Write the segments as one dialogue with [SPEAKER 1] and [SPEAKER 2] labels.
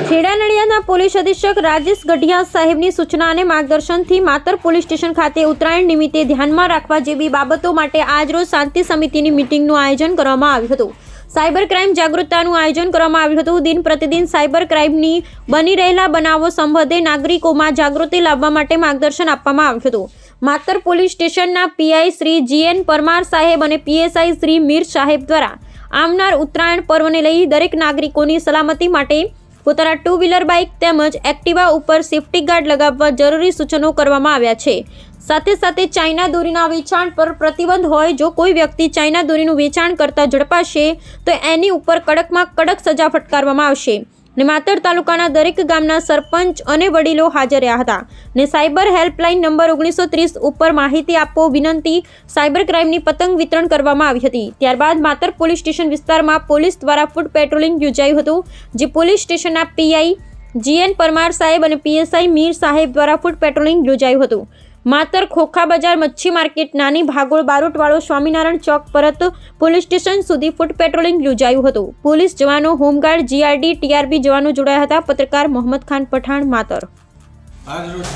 [SPEAKER 1] Kheda નડિયાદના police અધિક્ષક રાજેશ ગઢિયા સાહેબની સૂચના અને માર્ગદર્શનથી માતર પોલીસ સ્ટેશન ખાતે ઉત્તરાયણ નિમિત્તે ધ્યાનમાં રાખવા જેવી બાબતો માટે આજરોજ શાંતિ સમિતિની મીટિંગનું આયોજન કરવામાં આવ્યું હતું। સાયબર ક્રાઇમ જાગૃતતાનું આયોજન કરવામાં આવ્યું હતું। દિન પ્રતિદિન સાયબર ક્રાઇમની બની રહેલા બનાવો સંબંધે નાગરિકોમાં જાગૃતિ લાવવા માટે માર્ગદર્શન આપવામાં આવ્યું હતું। માતર પોલીસ સ્ટેશનના પીઆઈ શ્રી જીએન પરમાર સાહેબ અને પીએસઆઈ શ્રી મીર સાહેબ દ્વારા આવનાર ઉત્તરાયણ પર્વને લઈ દરેક નાગરિકોની સલામતી માટે પોતાના ટુ વ્હીલર બાઇક તેમજ એક્ટિવા ઉપર સેફ્ટી ગાર્ડ લગાવવા જરૂરી સૂચનો કરવામાં આવ્યા છે। સાથે સાથે ચાઇના દોરીના વેચાણ પર પ્રતિબંધ હોય। જો કોઈ વ્યક્તિ ચાઇના દોરીનું વેચાણ કરતા ઝડપાશે તો એની ઉપર કડકમાં કડક સજા ફટકારવામાં આવશે। ને માતર તાલુકાના દરેક ગામના સરપંચ અને વડીલો હાજર રહ્યા હતા। ને સાયબર હેલ્પલાઇન નંબર 1930 ઉપર માહિતી આપો વિનંતી સાયબર ક્રાઇમની પતંગ વિતરણ કરવામાં આવી હતી। ત્યારબાદ માતર પોલીસ સ્ટેશન વિસ્તારમાં પોલીસ દ્વારા ફૂટ પેટ્રોલિંગ યોજાયું હતું, જે પોલીસ સ્ટેશનના પીઆઈ જીએન પરમાર સાહેબ અને પીએસઆઈ મીર સાહેબ દ્વારા ફૂટ પેટ્રોલિંગ યોજાયું હતું। માતર ખોખા બજાર મચ્છી માર્કેટ નાની ભાગોળ બારોટવાળો સ્વામિનારાયણ ચોક પરત પોલીસ સ્ટેશન સુધી ફૂટ પેટ્રોલિંગ યોજાયું હતું। પોલીસ જવાનો, હોમગાર્ડ, જીઆરડી, ટીઆરબી જવાનો જોડાયા હતા। પત્રકાર મોહમ્મદ ખાન પઠાણ, માતર।
[SPEAKER 2] આજ રોજ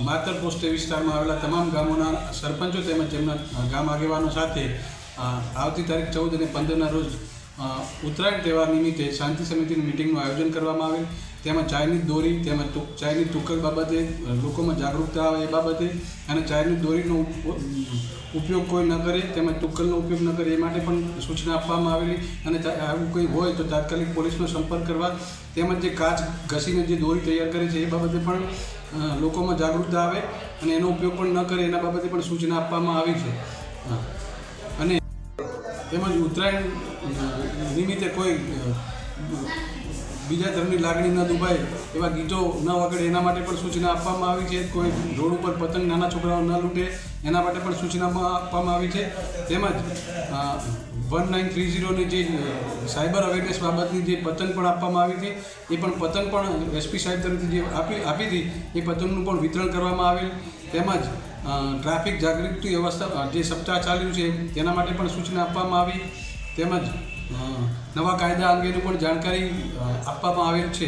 [SPEAKER 2] માતર પોસ્ટ વિસ્તારમાં આવેલા તમામ ગામોના સરપંચો તેમજ તેમના ગામ આગેવાનો સાથે આવતી તારીખ 14 અને 15ના રોજ ઉત્તરાયણ તહેવાર નિમિત્તે શાંતિ સમિતિની મિટિંગનું આયોજન કરવામાં આવેલ। તેમાં ચાઇનીઝ દોરી તેમજ ચાઇનીઝ તુક્કલ બાબતે લોકોમાં જાગૃતતા આવે એ બાબતે અને ચાઇનીઝ દોરીનો ઉપયોગ કોઈ ન કરે તેમજ તુક્કલનો ઉપયોગ ન કરે એ માટે પણ સૂચના આપવામાં આવેલી। અને આવું કંઈ હોય તો તાત્કાલિક પોલીસનો સંપર્ક કરવા તેમજ જે કાચ ઘસીને જે દોરી તૈયાર કરે છે એ બાબતે પણ લોકોમાં જાગૃતતા આવે અને એનો ઉપયોગ પણ ન કરે એના બાબતે પણ સૂચના આપવામાં આવી છે। અને તેમજ ઉત્તરાયણ નિમિત્તે કોઈ બીજા ધર્મની લાગણી ન દુભાય એવા ગીતો ન વગડે એના માટે પણ સૂચના આપવામાં આવી છે। કોઈ રોડ ઉપર પતંગ નાના છોકરાઓ ન લૂંટે એના માટે પણ સૂચના આપવામાં આવી છે। તેમજ 1930ની જે સાયબર અવેરનેસ બાબતની જે પતંગ પણ આપવામાં આવી હતી એ પણ પતંગ પણ એસપી સાહેબ તરફથી જે આપી હતી એ પતંગનું પણ વિતરણ કરવામાં આવેલ। તેમજ ટ્રાફિક જાગૃતિ વ્યવસ્થા જે સપ્તાહ ચાલ્યું છે તેના માટે પણ સૂચના આપવામાં આવી। તેમજ નવા કાયદા અંગેની પણ જાણકારી આપવામાં આવેલ છે।